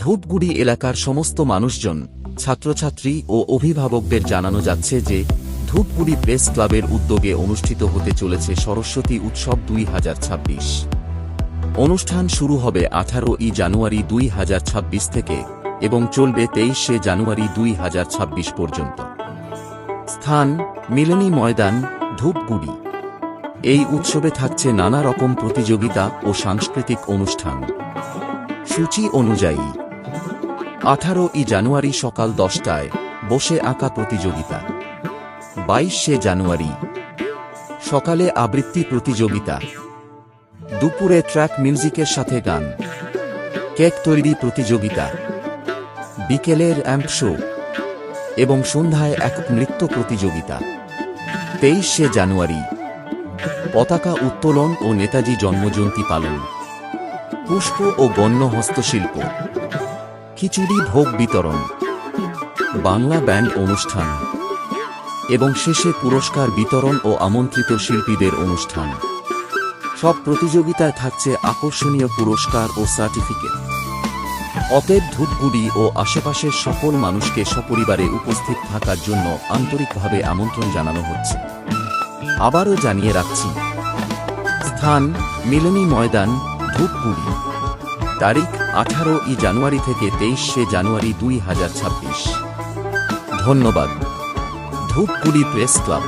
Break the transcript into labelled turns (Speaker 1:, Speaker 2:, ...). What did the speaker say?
Speaker 1: ধূপগুড়ি এলাকার সমস্ত মানুষজন, ছাত্রছাত্রী ও অভিভাবকদের জানানো যাচ্ছে যে ধূপগুড়ি প্রেস ক্লাবের উদ্যোগে অনুষ্ঠিত হতে চলেছে সরস্বতী উৎসব 2026। অনুষ্ঠান শুরু হবে 18ই জানুয়ারি 2026 থেকে এবং চলবে 23শে জানুয়ারি 2026 পর্যন্ত। স্থান: মিলনী ময়দান, ধূপগুড়ি। এই উৎসবে থাকছে নানা রকম প্রতিযোগিতা ও সাংস্কৃতিক অনুষ্ঠান। সূচি অনুযায়ী 18ই জানুয়ারি সকাল 10টায় বসে আঁকা প্রতিযোগিতা, 22শে জানুয়ারি সকালে আবৃত্তি প্রতিযোগিতা, দুপুরে ট্র্যাক মিউজিকের সাথে গান, কেক তৈরি প্রতিযোগিতা, বিকেলের অ্যাম্প শো এবং সন্ধ্যায় একক নৃত্য প্রতিযোগিতা। 23শে জানুয়ারি পতাকা উত্তোলন ও নেতাজি জন্মজয়ন্তী পালন, পুষ্প ও বন্য হস্তশিল্প, খিচুড়ি ভোগ বিতরণ, বাংলা ব্যান্ড অনুষ্ঠান এবং শেষে পুরস্কার বিতরণ ও আমন্ত্রিত শিল্পীদের অনুষ্ঠান। সব প্রতিযোগিতায় থাকছে আকর্ষণীয় পুরস্কার ও সার্টিফিকেট। অতএব ধূপগুড়ি ও আশেপাশের সকল মানুষকে সপরিবারে উপস্থিত থাকার জন্য আন্তরিকভাবে আমন্ত্রণ জানানো হচ্ছে। আবারও জানিয়ে রাখছি, স্থান: মিলনী ময়দান, ধূপগুড়ি। তারিখ: 18ই জানুয়ারি থেকে 23শে জানুয়ারি 2026। ধন্যবাদ। Dhupguri press club.